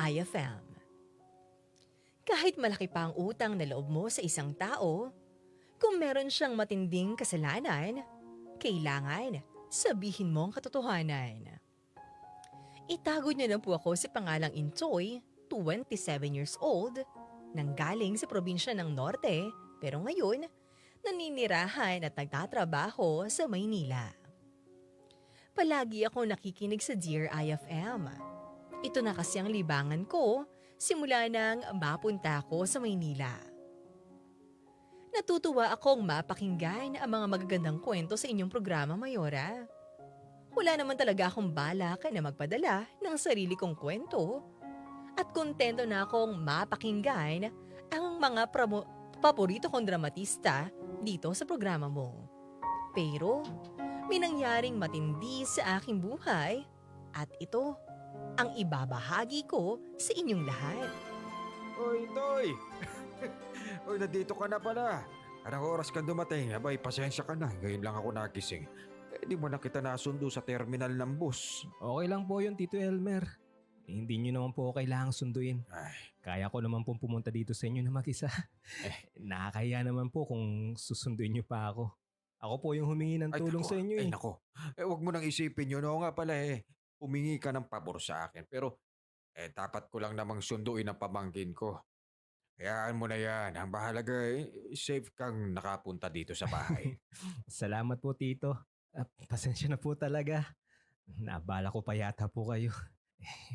IFM. Kahit malaki pa ang utang na loob mo sa isang tao, kung meron siyang matinding kasalanan, kailangan sabihin mo ang katotohanan. Itago niyo na po ako sa pangalang Intoy, 27 years old, nanggaling sa probinsya ng Norte pero ngayon naninirahan at nagtatrabaho sa Maynila. Palagi ako nakikinig sa Dear IFM. Ito na kasi ang libangan ko simula nang mapunta ako sa Maynila. Natutuwa akong mapakinggan ang mga magagandang kwento sa inyong programa, Mayora. Wala naman talaga akong balak na magpadala ng sarili kong kwento at kontento na akong mapakinggan ang mga paborito kong dramatista dito sa programa mo. Pero may nangyaring matindi sa aking buhay at ito ang ibabahagi ko sa inyong lahat. Oy, Toy! Oy, nandito ka na pala. Anong oras kang dumating? Abay, pasensya ka na. Ngayon lang ako nagising. Di mo na kita nasundo sa terminal ng bus. Okay lang po yun, Tito Elmer. Hindi nyo naman po kailangang sunduin. Ay, Kaya ko naman pong pumunta dito sa inyo na mag-isa. Nakakahiya naman po kung susunduin nyo pa ako. Ako po yung humingi ng tulong nako, sa inyo ay eh. nako. Wag mo nang isipin yun. Oo nga pala humingi ka ng pabor sa akin. Pero dapat ko lang namang sunduin ang pamangkin ko. Hayaan mo na yan. Ang bahalaga safe kang nakapunta dito sa bahay. Salamat po, Tito. Pasensya na po talaga. Naabala ko pa yata po kayo.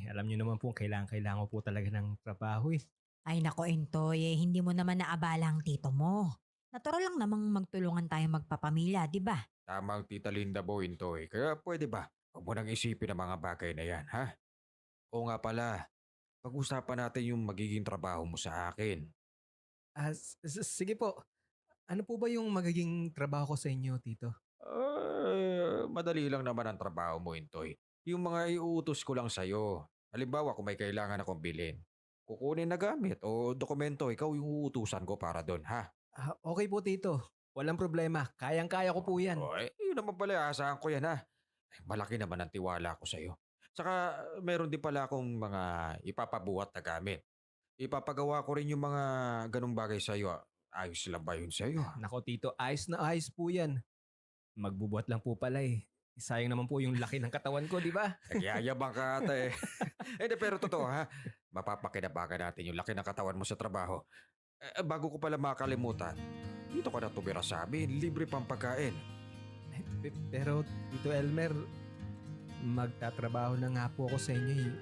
Alam nyo naman po, kailangan ko po talaga ng trabaho eh. Ay nako Entoy, hindi mo naman naabala ang tito mo. Natural lang namang magtulungan tayo magpapamilya, di ba? Tama ang tita Linda Boy, Toy. Kaya pwede ba? Huwag mo nang isipin ang mga bagay na yan, ha? Oo nga pala. Pag-usapan natin yung magiging trabaho mo sa akin. Sige po. Ano po ba yung magiging trabaho ko sa inyo, Tito? Madali lang naman ang trabaho mo, Intoy. Yung mga iuutos ko lang sa'yo. Halimbawa kung may kailangan akong bilhin. Kukunin na gamit o dokumento, ikaw yung uutusan ko para doon, ha? Okay po, Tito. Walang problema. Kayang-kaya ko po yan. Yun naman pala, asahan ko yan, ha? Malaki naman ang tiwala ko sa'yo. Saka meron din pala akong mga ipapabuhat na gamit. Ipapagawa ko rin yung mga ganong bagay sa'yo. Ayos lang ba yun sa'yo? Nako, Tito. Ayos na ayos po yan. Magbubuhat lang po pala eh. Sayang naman po yung laki ng katawan ko, di ba? Nagyayabang ka ata eh. Pero totoo ha, mapapakinabangan natin yung laki ng katawan mo sa trabaho. Bago ko pala makalimutan, dito ka na tumira sa amin, libre pang pagkain. Pero, Tito Elmer, magtatrabaho na nga po ako sa inyo eh.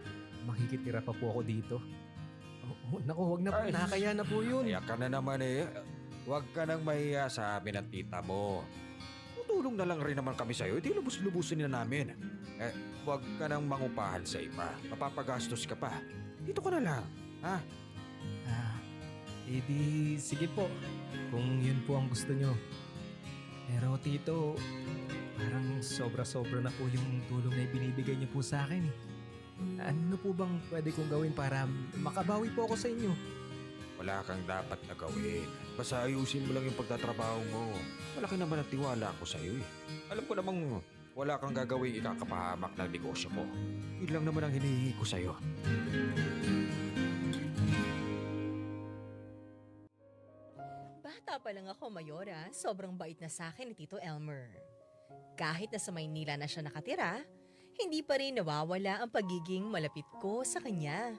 Makikitira pa po ako dito. Naku, wag na po. Ay. Nakakaya na po yun. Kaya ka na naman eh. Huwag ka nang mahiya sa amin at tita mo. Tutulong na lang rin naman kami sa'yo, di lubos-lubusin na namin. Huwag ka nang mangupahan sa iba. Mapapagastos ka pa. Dito ka na lang, ha? Edi, sige po. Kung yun po ang gusto nyo. Pero Tito, parang sobra-sobra na po yung tulong na ibinibigay niyo po sa akin eh. Ano po bang pwede kong gawin para makabawi po ako sa inyo? Wala kang dapat na gawin. Basta ayusin mo lang yung pagtatrabaho mo. Malaki naman ang tiwala ko sa'yo eh. Alam ko namang wala kang gagawing ikakapahamak ng negosyo mo. Yun lang naman ang hinihingi ko sa'yo. Bata pa lang ako, Mayora, sobrang bait na sa akin ni Tito Elmer. Kahit na sa Maynila na siya nakatira, hindi pa rin nawawala ang pagiging malapit ko sa kanya.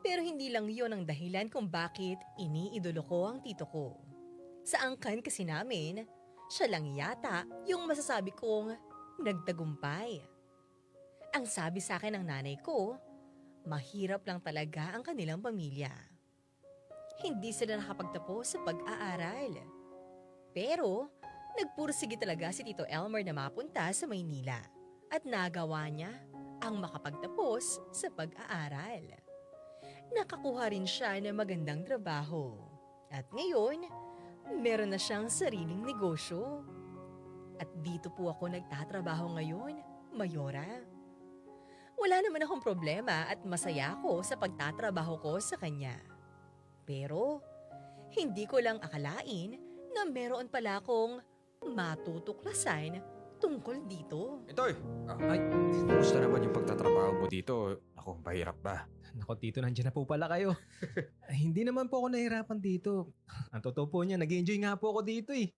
Pero hindi lang yon ang dahilan kung bakit iniidolo ko ang tito ko. Sa angkan kasi namin, siya lang yata yung masasabi kong nagtagumpay. Ang sabi sa akin ng nanay ko, mahirap lang talaga ang kanilang pamilya. Hindi sila nakapagtapos sa pag-aaral. Pero nagpursige talaga si Tito Elmer na mapunta sa Maynila at nagawa niya ang makapagtapos sa pag-aaral. Nakakuha rin siya ng magandang trabaho. At ngayon, meron na siyang sariling negosyo. At dito po ako nagtatrabaho ngayon, Mayora. Wala naman akong problema at masaya ako sa pagtatrabaho ko sa kanya. Pero, hindi ko lang akalain na meron pala akong matutuklasan tungkol dito. Itoy! Ay, Kumusta naman yung pagtatrabaho mo dito? Ako, mahirap ba? Nako Tito, nandiyan na po pala kayo. Hindi naman po ako nahirapan dito. Ang totoo po niya, nag-enjoy nga po ako dito eh.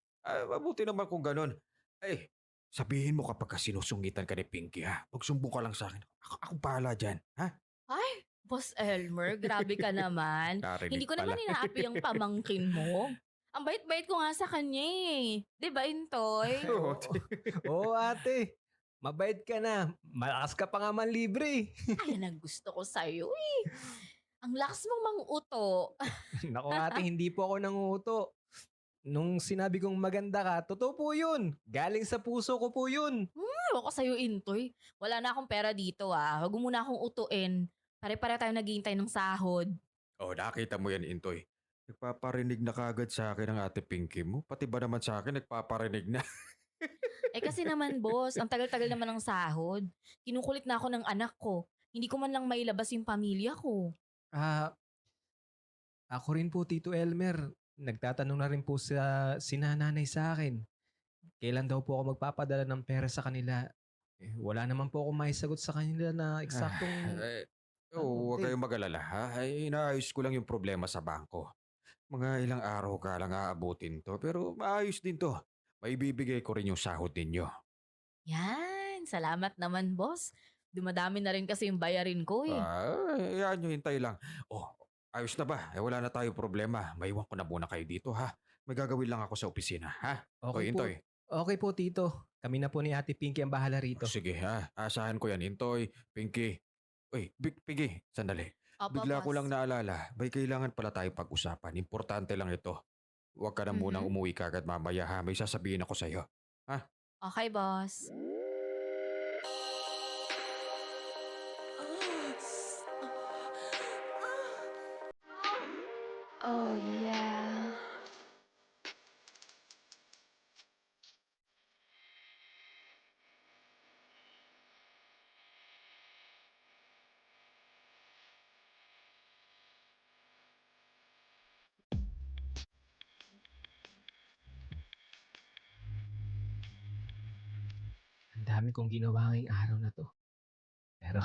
Mabuti naman kung ganun. Ay, sabihin mo kapag sinusungitan ka ni Pinky ha. Magsumbong ka lang sa akin. Ako bahala dyan. Ha? Ay, Boss Elmer, grabe ka naman. Narinig Hindi ko pala. naman inaapi ang pamangkin mo. Ang bait-bait ko nga sa kanya eh. Di ba, Intoy? Oo. Oo ate, mabait ka na. Malakas ka pa nga man libre. Ayan ang gusto ko sa'yo eh. Ang lakas mong manguto. Nako ate, hindi po ako nanguto. Nung sinabi kong maganda ka, totoo po yun. Galing sa puso ko po yun. Ewan ko sa'yo, Intoy. Wala na akong pera dito ah. Huwag mo muna akong utuin. Pare-pare tayo naghihintay ng sahod. Oh, nakita mo yan, Intoy. Nagpaparinig na kagad sa akin ang ate Pinky mo. Pati ba naman sa akin nagpaparinig na? Eh kasi naman, boss, ang tagal-tagal naman ng sahod. Kinukulit na ako ng anak ko. Hindi ko man lang mailabas yung pamilya ko. Ako rin po Tito Elmer. Nagtatanong na rin po si nanay sa akin. Kailan daw po ako magpapadala ng pera sa kanila? Wala naman po ako maisagot sa kanila na eksaktong... Huwag kayong mag-alala ha. Ay, inaayos ko lang yung problema sa bangko. Mga ilang araw ka lang aabutin to. Pero maayos din to. Maibibigay ko rin yung sahod ninyo. Yan, salamat naman, boss. Dumadami na rin kasi yung bayarin ko eh. Yan nyo, hintay lang. Oh, ayos na ba? Wala na tayo problema. Maiwan ko na muna kayo dito ha. May gagawin lang ako sa opisina ha. Okay po. Intoy. Okay po Tito. Kami na po ni Ate Pinky ang bahala rito. Sige ha. Asahan ko yan, Intoy, Pinky. Uy, Pinky, sandali. Opo, Bigla ko boss. lang naalala, may kailangan pala tayo pag-usapan. Importante lang ito. Huwag ka na munang umuwi kagad mamaya ha. May sasabihin ako sa'yo. Okay, boss. Oh, yeah. Ang dami kong ginawa ngayong araw na to. Pero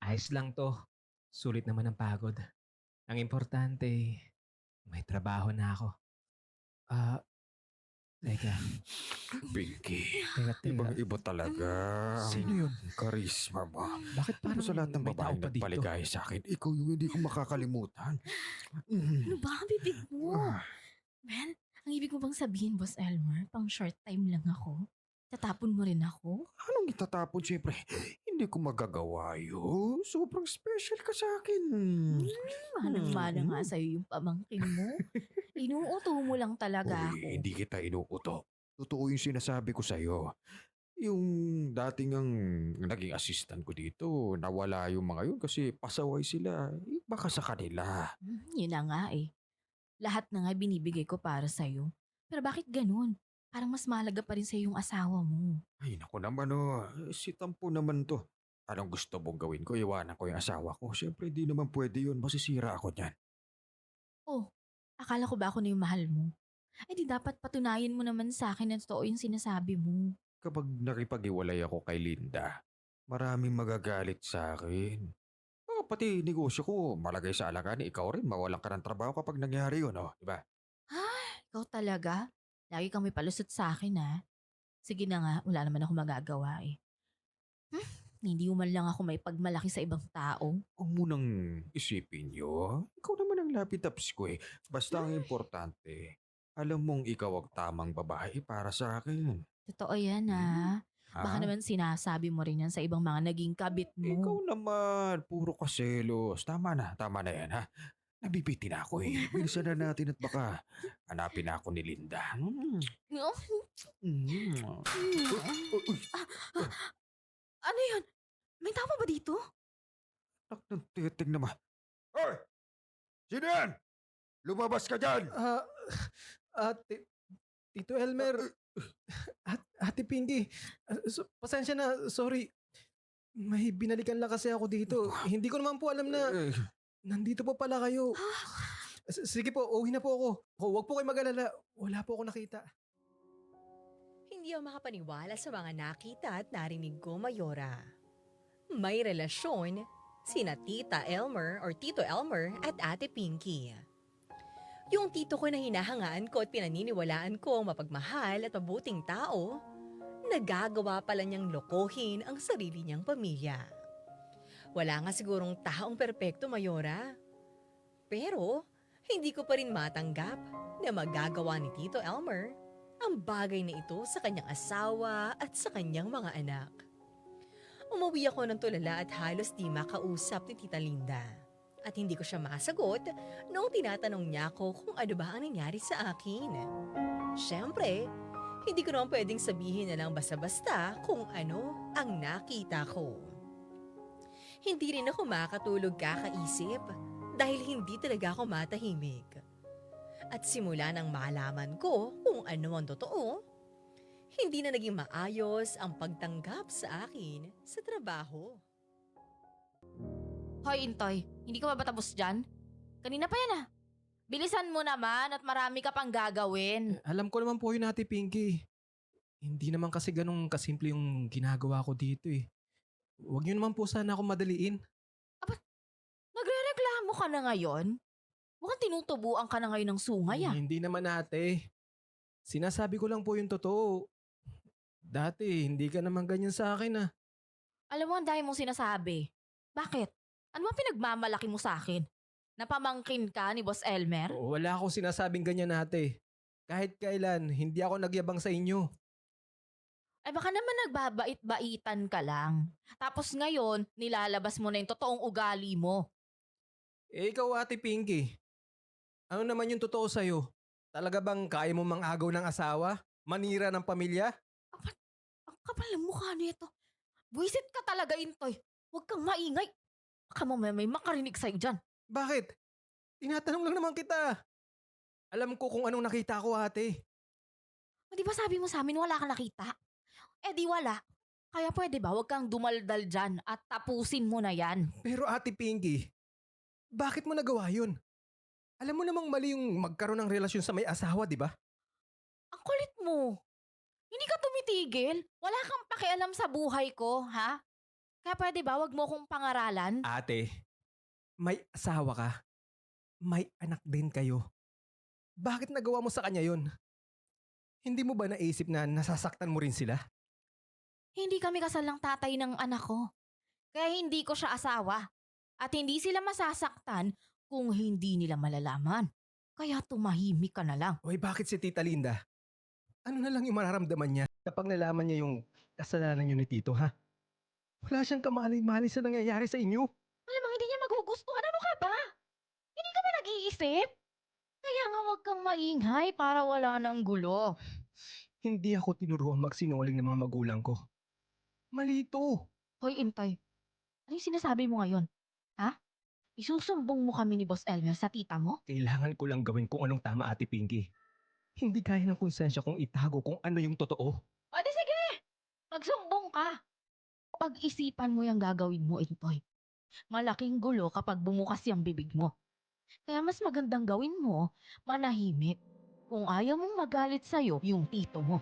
ayos lang to. Sulit naman ang pagod. Ang importante, may trabaho na ako. Teka. Pinky, Teka. ibang-iba talaga. Sino yun? Ang karisma mo. Bakit Pero parang sa lahat ng may tao babaeng pa dito? nagpaligaya sa akin, ikaw yung hindi ko makakalimutan. Ano ba ang bibig mo? Ah, Ben, ang ibig mo bang sabihin, Boss Elmer, pang short time lang ako? Tatapon mo rin ako? Anong itatapon? Siyempre, hindi ko magagawa yun. Sobrang special ka sa akin. Manang-mana nga sa'yo yung pamangkin mo. Inuuto mo lang talaga ako. Uy, hindi kita inuuto. Totoo yung sinasabi ko sa'yo. Yung dating ang naging assistant ko dito, nawala yung mga yun kasi pasaway sila. Baka sa kanila. Yun na nga eh. Lahat na nga binibigay ko para sa'yo. Pero bakit ganun? Parang mas mahalaga pa rin sa'yo yung asawa mo. Ay, naku naman si Tampo naman to. Anong gusto mong gawin ko? Iwanan ko yung asawa ko. Siyempre, di naman pwede yun. Masisira ako niyan. Oh, akala ko ba ako na yung mahal mo? Eh di dapat patunayan mo naman sa akin na totoo yung sinasabi mo. Kapag nakipag-iwalay ako kay Linda, maraming magagalit sa akin. Pati negosyo ko, malagay sa alangan, ikaw rin, mawalan ka ng trabaho kapag nangyari yun, di ba? Ikaw talaga? Lagi kang may palusot sa akin ha. Sige na nga, wala naman ako magagawa eh. Hindi mo man lang ako may pagmalaki sa ibang tao. Huwag mo nang isipin yun. Ikaw naman ang lapitaps ko eh. Basta ang importante, alam mong ikaw ang tamang babae para sa akin. Totoo yan ha. Ha? Baka naman sinasabi mo rin yan sa ibang mga naging kabit Ikaw mo. naman, puro kaselos. Tama na yan ha. Nabibitin na ako eh. Bilisan na natin at baka hanapin na ako ni Linda. Oh, Uy, ano yun? May tao pa ba dito? nak ng titig naman. Hoy! Sino yan? Lumabas ka dyan! Tito Elmer. Ate Pinky. Pasensya na, sorry. May binalikan lang kasi ako dito. Hindi ko naman po alam na Eh, nandito po pala kayo. Sige po, uwi na po ako. Huwag po kayo mag-alala. Wala po ako nakita. Hindi ako makapaniwala sa mga nakita at narinig ko, Mayora. May relasyon sina Tita Elmer or Tito Elmer at Ate Pinky. Yung tito ko na hinahangaan ko at pinaniniwalaan ko mapagmahal at mabuting tao, nagagawa pala niyang lokohin ang sarili niyang pamilya. Wala nga sigurong taong perpekto, Mayora. Pero, hindi ko pa rin matanggap na magagawa ni Tito Elmer ang bagay na ito sa kanyang asawa at sa kanyang mga anak. Umuwi ako ng tulala at halos di makausap ni Tita Linda. At hindi ko siya masagot noong tinatanong niya ako kung ano ba ang nangyari sa akin. Siyempre, hindi ko naman pwedeng sabihin na lang basta-basta kung ano ang nakita ko. Hindi rin ako makatulog kakaisip dahil hindi talaga ako matahimik. At simula nang malaman ko kung ano ang totoo, hindi na naging maayos ang pagtanggap sa akin sa trabaho. Hoy, Intoy, hindi ka ba tapos dyan? Kanina pa yan ah. Bilisan mo naman at marami ka pang gagawin. Alam ko naman po yun, Ate Pinky. Hindi naman kasi ganun kasimple yung ginagawa ko dito eh. Huwag niyo naman po sana ako madaliin. Nagre-reklamo ka na ngayon? Mukhang tinutubuan ka na ngayon ng sungay ah. Hindi naman, ate. Sinasabi ko lang po yung totoo. Dati, hindi ka naman ganyan sa akin ah. Alam mo, ang dahil mong sinasabi. Bakit? Ano bang pinagmamalaki mo sa akin? Napamangkin ka ni Boss Elmer? Wala akong sinasabing ganyan, ate. Kahit kailan, hindi ako nagyabang sa inyo. Ay baka naman nagbabait-baitan ka lang. Tapos ngayon, nilalabas mo na yung totoong ugali mo. Eh ikaw, Ate Pinky. Ano naman yung totoo sa'yo? Talaga bang kaya mo mang-agaw ng asawa? Manira ng pamilya? Ang kapal ng mukha nito. Buisit ka talaga, Intoy. Huwag kang maingay. Baka mamaya may makarinig sa'yo dyan. Bakit? Tinatanong lang naman kita. Alam ko kung anong nakita ko, ate. O di ba sabi mo sa amin wala kang nakita? Eh di wala. Kaya pwede ba huwag kang dumaldal dyan at tapusin mo na yan? Pero Ate Pinky, bakit mo nagawa yun? Alam mo namang mali yung magkaroon ng relasyon sa may asawa, di ba? Ang kulit mo. Hindi ka tumitigil. Wala kang pakialam sa buhay ko, ha? Kaya pwede ba wag mo kong pangaralan? Ate, may asawa ka. May anak din kayo. Bakit nagawa mo sa kanya yun? Hindi mo ba naisip na nasasaktan mo rin sila? Hindi kami kasal ng tatay ng anak ko. Kaya hindi ko siya asawa. At hindi sila masasaktan kung hindi nila malalaman. Kaya tumahimik ka na lang. Uy, bakit si Tita Linda? Ano na lang yung mararamdaman niya kapag nalaman niya yung kasalanan niyo ni Tito, ha? Wala siyang kamalay-malay sa nangyayari sa inyo. Alam mo, hindi niya magugustuhan. Ano ka ba? Hindi ka ba nag-iisip? Kaya nga huwag kang maingay para wala ng gulo. Hindi ako tinuruan magsinungaling ng mga magulang ko. Mali ito. Hoy, Intay. Ano yung sinasabi mo ngayon? Ha? Isusumbong mo kami ni Boss Elmer sa tita mo? Kailangan ko lang gawin kung anong tama, Ate Pinky. Hindi kaya ng konsensya kung itago kung ano yung totoo. O di sige! Magsumbong ka! Pag-isipan mo yung gagawin mo, Intoy. Malaking gulo kapag bumukas yung bibig mo. Kaya mas magandang gawin mo, manahimik. Kung ayaw mong magalit sa'yo, yung tito mo.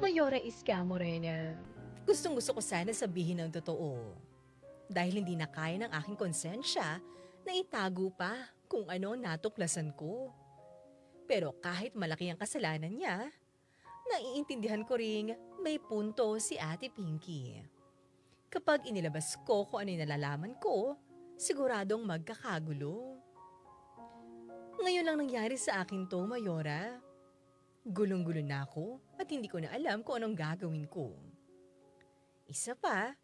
Mayora Iska Morena, gustong-gusto ko sana sabihin ang totoo. Dahil hindi na kaya ng aking konsensya na itago pa kung ano natuklasan ko. Pero kahit malaki ang kasalanan niya, naiintindihan ko ring may punto si Ate Pinky. Kapag inilabas ko kung ano yung nalalaman ko, siguradong magkakagulo. Ngayon lang nangyari sa akin to, Mayora. Gulong-gulo na ako at hindi ko na alam kung anong gagawin ko. Isa pa,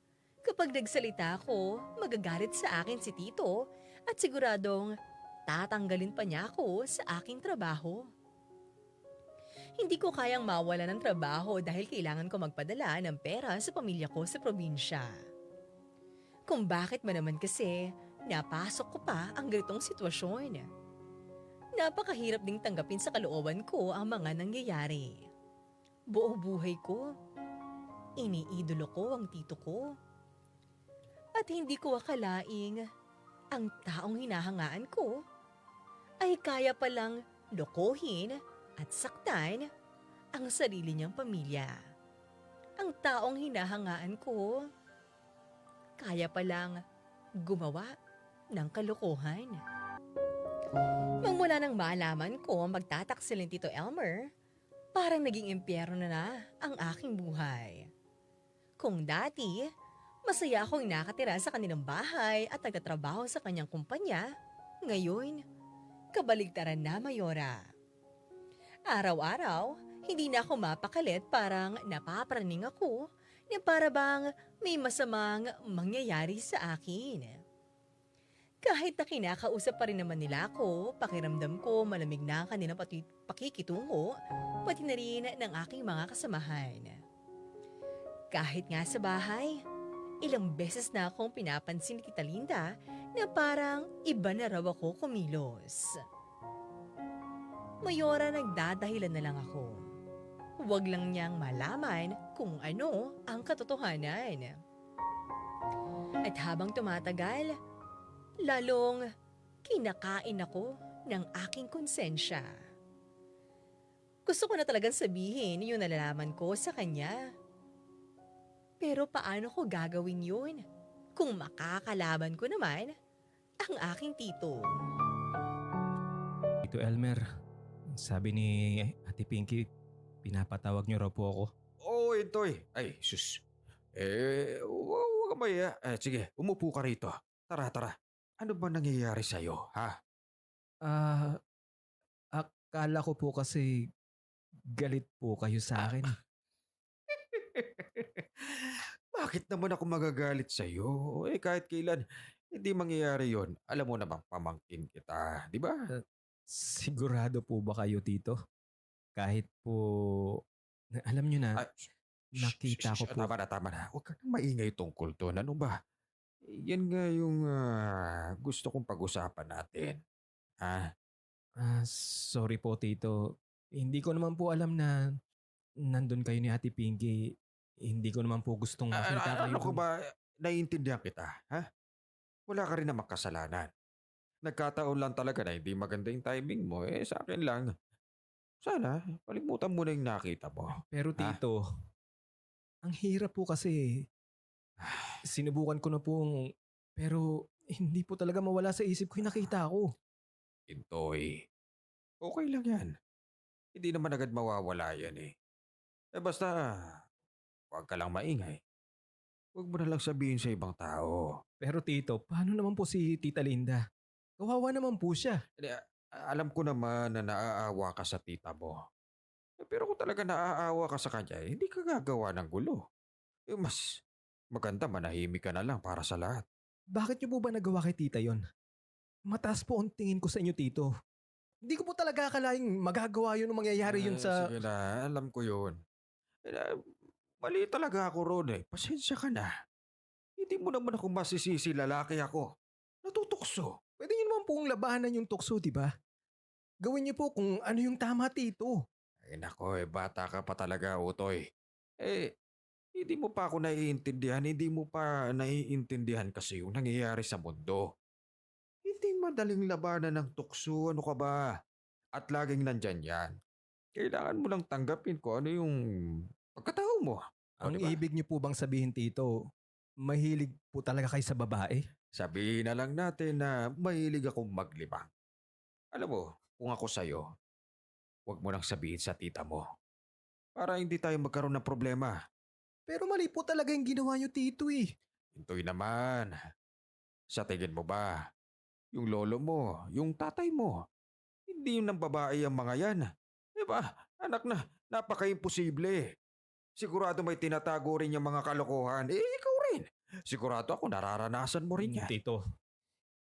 kapag nagsalita ako, magagalit sa akin si Tito at siguradong tatanggalin pa niya ako sa aking trabaho. Hindi ko kayang mawala ng trabaho dahil kailangan ko magpadala ng pera sa pamilya ko sa probinsya. Kung bakit man naman kasi napasok ko pa ang ganitong sitwasyon. Napakahirap ding tanggapin sa kalooban ko ang mga nangyayari. Buong buhay ko, iniidolo ko ang tito ko. At hindi ko akalaing ang taong hinahangaan ko ay kaya palang lokohin at saktan ang sarili niyang pamilya. Ang taong hinahangaan ko kaya palang gumawa ng kalokohan. Magmula nang malaman ko ang magtataksil ni Tito Elmer, parang naging impyerno na ang aking buhay. Kung dati, masaya akong nakatira sa kanilang bahay at nagtatrabaho sa kanyang kumpanya, ngayon, kabaligtaran na, Mayora. Araw-araw, hindi na ako mapakalit, parang napapraning ako na para bang may masamang mangyayari sa akin. Kahit na kinakausap pa rin naman nila ako, pakiramdam ko malamig na ang kanilang pakikitungo, pati na rin ng aking mga kasamahan. Kahit nga sa bahay, ilang beses na akong pinapansin ni Tita Linda na parang iba na raw ako kumilos. Mayora, nagdadahilan na lang ako. Huwag lang niyang malaman kung ano ang katotohanan. At habang tumatagal, lalong kinakain ako ng aking konsensya. Gusto ko na talagang sabihin yung nalalaman ko sa kanya. Pero paano ko gagawin yun kung makakalaban ko naman ang aking tito? Tito Elmer, sabi ni Ate Pinky, pinapatawag niyo raw po ako. Oo, Intoy. Ay, sus. Huwag ka maya. Sige, umupo ka rito. Tara. Ano ba nangyayari sa'yo, ha? Akala ko po kasi galit po kayo sa akin. Bakit naman ako magagalit sa'yo? Kahit kailan, hindi mangyayari yon. Alam mo namang pamangkin kita, di ba? Sigurado po ba kayo, Tito? Kahit po, alam niyo na, nakita ko po. Tama na. Huwag ka nang maingay tungkol doon. Ano ba? Yan nga yung gusto kong pag-usapan natin. Ha? Sorry po, Tito. Hindi ko naman po alam na nandun kayo ni Ate Pinky. Hindi ko naman po gustong makita kayo. Ano ko ba? Naiintindihan kita, ha? Wala ka rin namang kasalanan. Nagkataon lang talaga na hindi maganda yung timing mo. Sa akin lang. Sana, palimutan mo na yung nakita mo. Pero Tito, ang hirap po kasi. Sinubukan ko na pong, pero hindi po talaga mawala sa isip ko yung nakita ko. Intoy, okay lang yan. Hindi naman agad mawawala yan eh. Basta, huwag ka lang maingay. Huwag mo na lang sabihin sa ibang tao. Pero Tito, paano naman po si Tita Linda? Kawawa naman po siya. Alam ko naman na naaawa ka sa tita mo. Pero kung talaga naaawa ka sa kanya, hindi ka gagawa ng gulo. Mas maganda manahimik ka na lang para sa lahat. Bakit niyo po ba nagawa kay Tita yon? Mataas po ang tingin ko sa inyo, Tito. Hindi ko po talaga akalaing magagawa yun o mangyayari yun sa... Sige na, alam ko yun. Mali talaga ako ron eh. Pasensya ka na. Hindi mo naman ako masisisi, lalaki ako. Natutukso. Pwede niyo naman pong labanan yung tukso, di ba? Gawin niyo po kung ano yung tama, Tito. Ay nako, bata ka pa talaga, Utoy. Hindi mo pa ako naiintindihan, hindi mo pa naiintindihan kasi yung nangyayari sa mundo. Hindi madaling labanan ng tukso, ano ka ba? At laging nandyan yan. Kailangan mo lang tanggapin ko ano yung pagkatao mo. Ang Diba? ibig niyo po bang sabihin, Tito, mahilig po talaga kayo sa babae? Sabihin na lang natin na mahilig akong maglibang. Alam mo, kung ako sa'yo, huwag mo nang sabihin sa tita mo. Para hindi tayo magkaroon ng problema. Pero mali po talaga yung ginawa niyo, Tito eh. Hintoy naman. Sa tingin mo ba, yung lolo mo, yung tatay mo, hindi yun ng babae ang mga yan. Diba? Anak na, napaka-imposible. Sigurado may tinatago rin yung mga kalokohan. Ikaw rin. Sigurado ako nararanasan mo rin yan. Tito,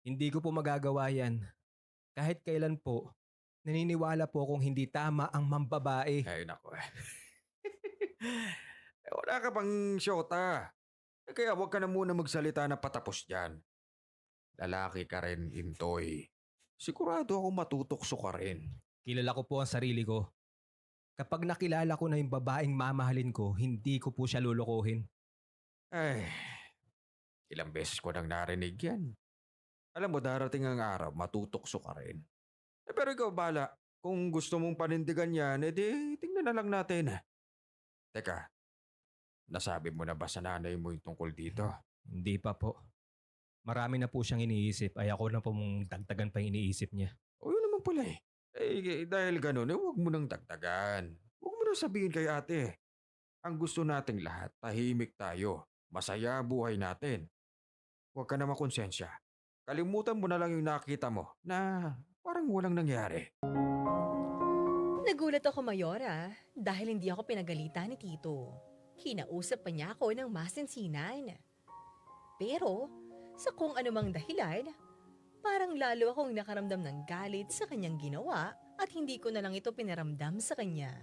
hindi ko po magagawa yan. Kahit kailan po, naniniwala po akong hindi tama ang mambabae. Ay, nako eh. Wala ka pang syota. Kaya huwag ka na muna magsalita na patapos dyan. Lalaki ka rin, Intoy. Sigurado ako matutokso ka rin. Kilala ko po ang sarili ko. Kapag nakilala ko na yung babaeng mamahalin ko, hindi ko po siya lulukuhin. Ay, ilang beses ko nang narinig yan. Alam mo, darating ang araw, matutokso ka rin. Pero ikaw bala, kung gusto mong panindigan yan, edi tingnan na lang natin. Teka, nasabi mo na ba sa nanay mo yung tungkol dito? Hindi pa po. Marami na po siyang iniisip ay ako na po mong dagdagan pa yung iniisip niya. O yun naman pala eh. Dahil ganun, huwag mo nang dagdagan. Huwag mo nang sabihin kay ate. Ang gusto nating lahat, tahimik tayo. Masaya buhay natin. Huwag ka na makonsensya. Kalimutan mo na lang yung nakita mo na parang walang nangyari. Nagulat ako, Mayora, dahil hindi ako pinagalitan ni Tito. Kinausap pa niya ako ng masinsinan. Pero, sa kung anumang dahilan, parang lalo akong nakaramdam ng galit sa kanyang ginawa at hindi ko na lang ito pinaramdam sa kanya.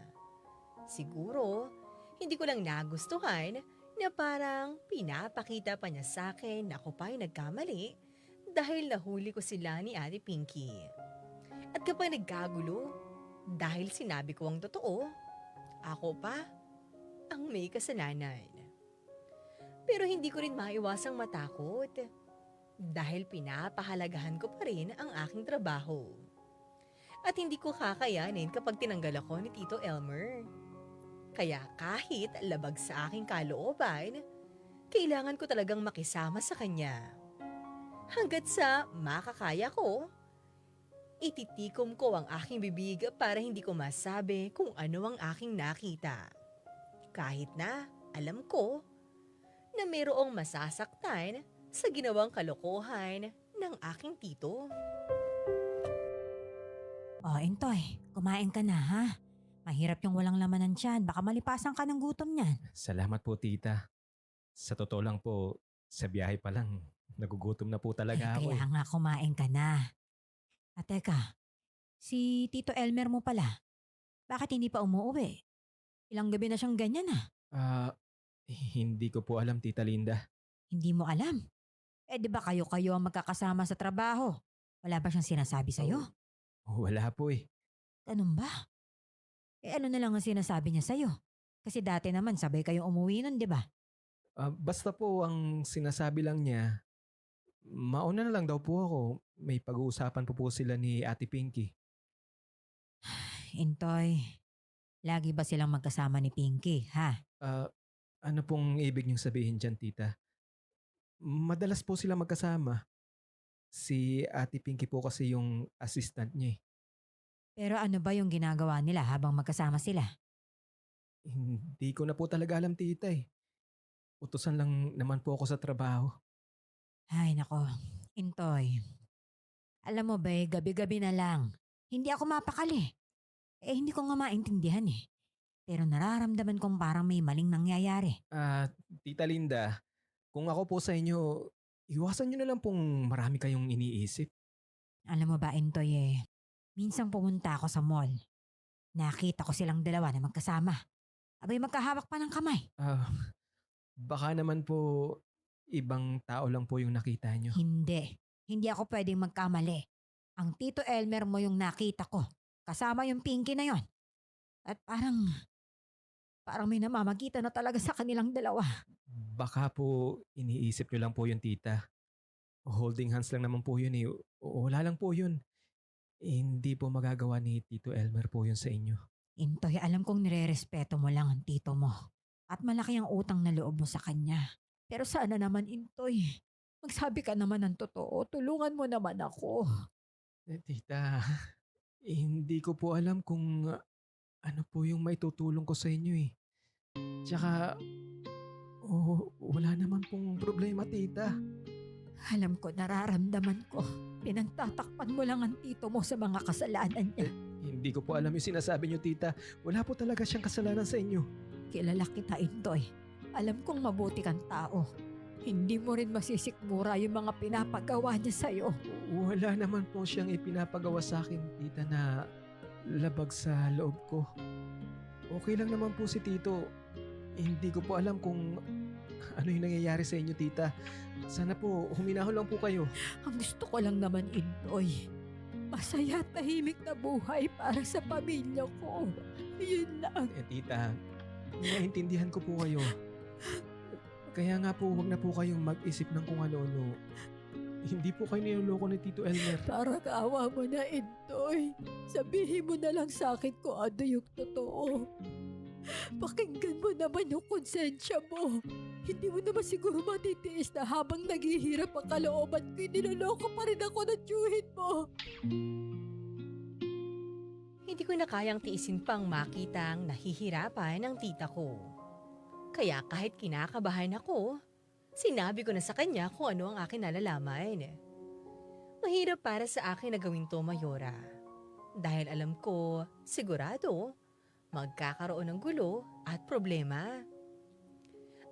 Siguro, hindi ko lang nagustuhan na parang pinapakita pa niya sa akin na ako pa'y nagkamali dahil nahuli ko sila ni Ate Pinky. At kapag nagkagulo, dahil sinabi ko ang totoo, ako pa ang may kasalanan. Pero hindi ko rin maiwasang matakot dahil pinapahalagahan ko pa rin ang aking trabaho. At hindi ko kakayanin kapag tinanggal ako ni Tito Elmer. Kaya kahit labag sa aking kalooban, kailangan ko talagang makisama sa kanya. Hanggat sa makakaya ko, ititikom ko ang aking bibig para hindi ko masabi kung ano ang aking nakita. Kahit na alam ko na mayroong masasaktan sa ginawang kalokohan ng aking tito. Oh, Intoy, kumain ka na ha? Mahirap yung walang laman ng tiyan. Baka malipasan ka ng gutom niyan. Salamat po tita. Sa totoo lang po, sa biyahe pa lang, nagugutom na po talaga ako. Kaya nga kumain ka na. At teka, si Tito Elmer mo pala. Bakit hindi pa umuwi? Ilang gabi na siyang ganyan ah. Hindi ko po alam tita Linda. Hindi mo alam. Di ba kayo-kayo ang magkakasama sa trabaho? Wala ba siyang sinasabi sa'yo? Wala po eh. Ganun ba? Ano na lang ang sinasabi niya sa'yo? Kasi dati naman sabay kayong umuwi nun, di ba? Basta po ang sinasabi lang niya, mauna na lang daw po ako. May pag-uusapan po sila ni Ate Pinky. Intoy, lagi ba silang magkasama ni Pinky, ha? Ano pong ibig niyong sabihin dyan, tita? Madalas po sila magkasama. Si Ate Pinky po kasi yung assistant niya eh. Pero ano ba yung ginagawa nila habang magkasama sila? Hindi ko na po talaga alam, tita eh. Utusan lang naman po ako sa trabaho. Ay nako, Intoy. Alam mo ba, gabi-gabi na lang. Hindi ako mapakali. Hindi ko nga maintindihan eh. Pero nararamdaman kong parang may maling nangyayari. Tita Linda, kung ako po sa inyo, iwasan nyo na lang pong marami kayong iniisip. Alam mo ba, Intoy minsan pumunta ako sa mall. Nakita ko silang dalawa na magkasama. Abay magkahawak pa ng kamay. Baka naman po ibang tao lang po yung nakita nyo. Hindi. Hindi ako pwedeng magkamali. Ang Tito Elmer mo yung nakita ko. Kasama yung Pinky na yon. At parang may namamagitan na talaga sa kanilang dalawa. Baka po iniisip nyo lang po yun, tita. Holding hands lang naman po yun eh. Wala lang po yun. Hindi po magagawa ni Tito Elmer po yun sa inyo. Intoy, alam kong nire-respeto mo lang ang tito mo. At malaki ang utang na loob mo sa kanya. Pero sana naman, Intoy, magsabi ka naman ng totoo. Tulungan mo naman ako. Tita, hindi ko po alam kung ano po yung maitutulong ko sa inyo eh. Tsaka, wala naman pong problema, tita. Alam ko, nararamdaman ko. Pinagtatakpan mo lang ang tito mo sa mga kasalanan niya. Hindi ko po alam yung sinasabi niyo, tita. Wala po talaga siyang kasalanan sa inyo. Kilala kita, Intoy. Alam kong mabuti kang tao. Hindi mo rin masisikmura yung mga pinapagawa niya sa'yo. Wala naman po siyang ipinapagawa sa akin, tita, na labag sa loob ko. Okay lang naman po si Tito. Hindi ko po alam kung ano yung nangyayari sa inyo, tita. Sana po, huminahon lang po kayo. Ang gusto ko lang naman, Intoy, masaya at tahimik na buhay para sa pamilya ko. Yun lang. Tita, naiintindihan ko po kayo. Kaya nga po, wag na po kayong mag-isip ng kung ano-ano. Hindi po kayo niloloko ni Tito Elmer. Parang awa mo na, Intoy. Sabihin mo na lang sa akin kung ano yung totoo. Pakinggan mo naman yung konsensya mo. Hindi mo naman siguro matitiis na habang naghihirap ang kalooban ko, niloloko pa rin ako ng tiyuhin mo. Hindi ko na kayang tiisin pang makita ang nahihirapan ng tita ko. Kaya kahit kinakabahan ako, sinabi ko na sa kanya kung ano ang aking nalalaman. Mahirap para sa akin na gawin to, Mayora. Dahil alam ko, sigurado, magkakaroon ng gulo at problema.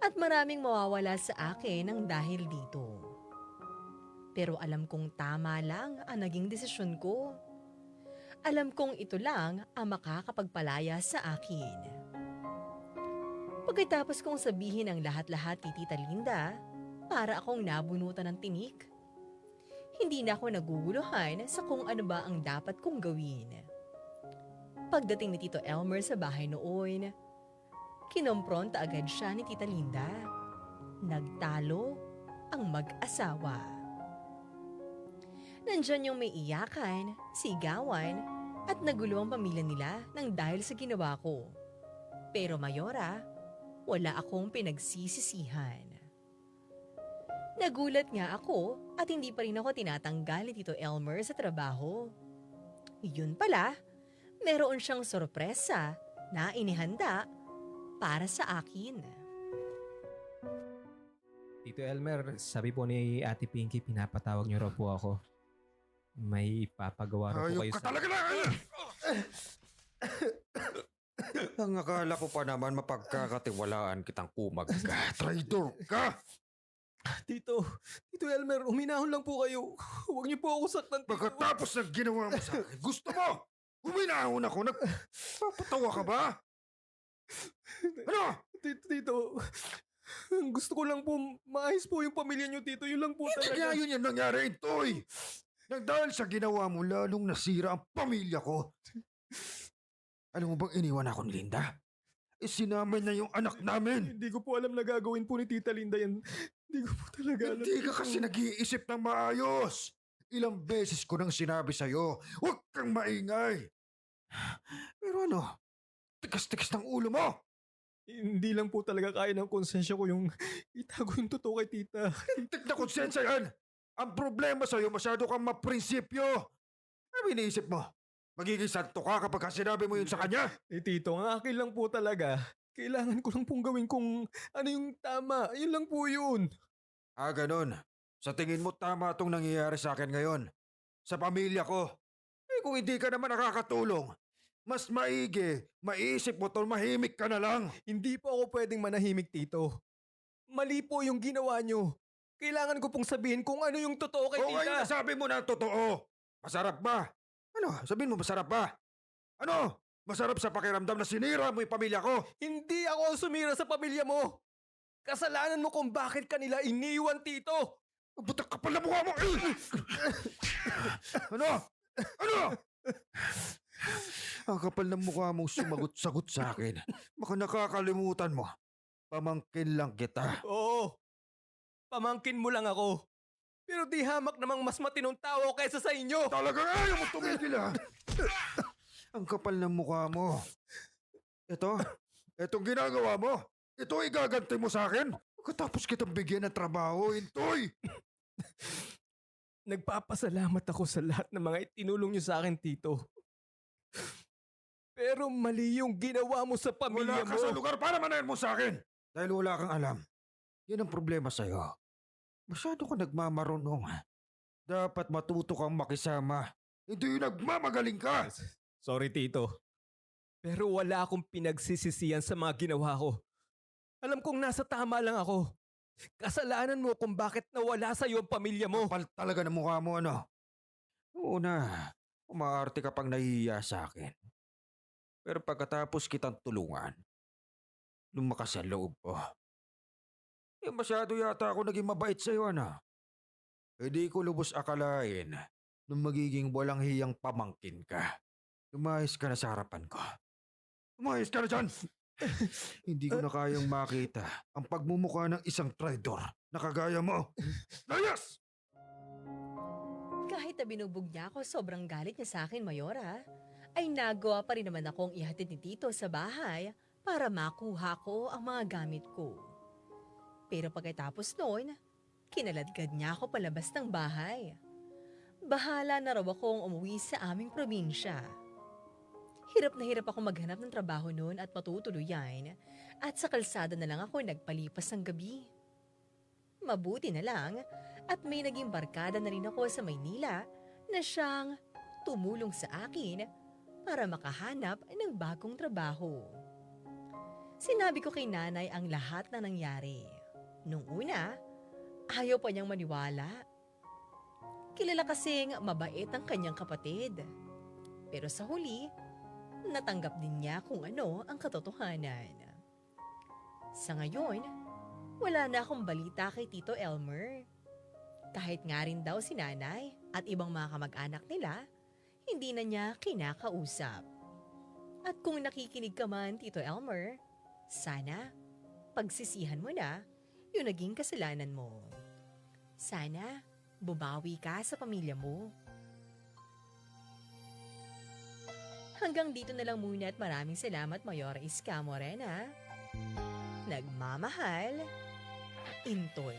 At maraming mawawala sa akin ng dahil dito. Pero alam kong tama lang ang naging desisyon ko. Alam kong ito lang ang makakapagpalaya sa akin. Pagkatapos kong sabihin ang lahat-lahat kay Tita Linda, para akong nabunutan ng tinik. Hindi na ako naguguluhan sa kung ano ba ang dapat kong gawin. Pagdating ni Tito Elmer sa bahay noon, kinompronta agad siya ni Tita Linda. Nagtalo ang mag-asawa. Nandyan yung may iyakan, sigawan, at nagulo ang pamilya nila nang dahil sa ginawa ko. Pero Mayora, wala akong pinagsisisihan. Nagulat nga ako at hindi pa rin ako tinatanggal ni Tito Elmer sa trabaho. Yun pala, meron siyang sorpresa na inihanda para sa akin. Tito Elmer, sabi po ni Ate Pinky, pinapatawag niyo raw po ako. May ipapagawa raw po kayo Ayok ka talaga na! Ang akala ko pa naman mapagkakatiwalaan kitang kumagka. Traitor ka! Tito Elmer, uminahon lang po kayo. Huwag niyo po ako saktan, Tito. Pagkatapos ng ginawa mo sa akin, gusto mo? Huminahon ako, nagpapatawa ka ba? Ano? Tito, ang gusto ko lang po, maayos po yung pamilya niyo, Tito. Yun lang po Hindi talaga. nga yun yung nangyari, Toy. Nang dahil sa ginawa mo, lalong nasira ang pamilya ko. Alam mo bang iniwan ako ni Linda? Sinama niya yung anak namin. Hindi ko po alam na gagawin po ni Tita Linda yan. Hindi ko po talaga alam. Hindi ka kasi nag-iisip ng maayos. Ilang beses ko nang sinabi sa'yo, huwag kang maingay. Pero ano, tikas-tikas ng ulo mo. Hindi lang po talaga kaya ng konsensya ko yung itago yung totoo kay Tita. Tik na konsensya yan. Ang problema sa'yo, masyado kang maprinsipyo. Ano iniisip mo? Magiging santo ka kapag sinabi mo yun sa kanya? Tito, ang akin lang po talaga. Kailangan ko lang pong gawin kung ano yung tama. Yun lang po yun. Ganun. Sa tingin mo tama itong nangyayari sa akin ngayon. Sa pamilya ko. Kung hindi ka naman nakakatulong, mas maigi, maisip mo to, mahimik ka na lang. Hindi po ako pwedeng manahimik, Tito. Mali po yung ginawa nyo. Kailangan ko pong sabihin kung ano yung totoo kay O ngayon Tita. nasabi mo na ang totoo. Masarap ba? Ano? Sabihin mo masarap ba? Ano? Masarap sa pakiramdam na sinira mo yung pamilya ko. Hindi ako ang sumira sa pamilya mo. Kasalanan mo kung bakit kanila iniwan, Tito. Butak ka pala mukha mo! Ano? Ano? Ang kapal ng mukha mong sumagot-sagot sa akin. Baka nakakalimutan mo. Pamangkin lang kita. Oo. Pamangkin mo lang ako. Pero di hamak namang mas matinong tao kaysa sa inyo. Talagang ayaw mo tumigil ha? Ang kapal ng mukha mo. Itong ginagawa mo. Ito igaganti mo sa akin. Pagkatapos kitang bigyan ng trabaho, Intoy. Nagpapasalamat ako sa lahat ng mga itinulong niyo sa akin, Tito. Pero mali yung ginawa mo sa pamilya Wala ka mo. sa lugar para manayan mo sa akin. Dahil wala kang alam. Yan ang problema sa'yo. Masyado ka nagmamarunong. Dapat matuto kang makisama. Hindi yung nagmamagaling ka. Sorry, Tito. Pero wala akong pinagsisisihan sa mga ginawa ko. Alam kong nasa tama lang ako. Kasalanan mo kung bakit nawala sa iyo ang pamilya mo. Kapal talaga ng mukha mo, ano? Una, umaarte ka pang nahihiya sa akin. Pero pagkatapos kitang tulungan, lumakas ang loob ko. Masyado yata ako naging mabait sa'yo, ano? Hindi ko lubos akalain na magiging walang hiyang pamangkin ka. Lumayas ka na sa harapan ko. Lumayas ka na dyan! Hindi ko na kayang makita ang pagmumukha ng isang traidor na kagaya mo. Layas! Kahit na binubog niya ako, sobrang galit niya sa akin, Mayora, ay nagawa pa rin naman akong ihatid ni Tito sa bahay para makuha ko ang mga gamit ko. Pero pagkatapos noon, kinaladkad niya ako palabas ng bahay. Bahala na raw akong umuwi sa aming probinsya. Hirap na hirap ako maghanap ng trabaho noon at matutuluyan at sa kalsada na lang ako nagpalipas ng gabi. Mabuti na lang at may naging barkada na rin ako sa Maynila na siyang tumulong sa akin para makahanap ng bagong trabaho. Sinabi ko kay nanay ang lahat na nangyari. Nung una, ayaw pa niyang maniwala. Kilala kasing mabait ang kanyang kapatid. Pero sa huli, natanggap din niya kung ano ang katotohanan. Sa ngayon, wala na akong balita kay Tito Elmer. Kahit nga rin daw si nanay at ibang mga kamag-anak nila, hindi na niya kinakausap. At kung nakikinig ka man, Tito Elmer, sana pagsisihan mo na yung naging kasalanan mo. Sana bumawi ka sa pamilya mo. Hanggang dito na lang muna at maraming salamat, Mayora Iska Morena. Nagmamahal, Intoy.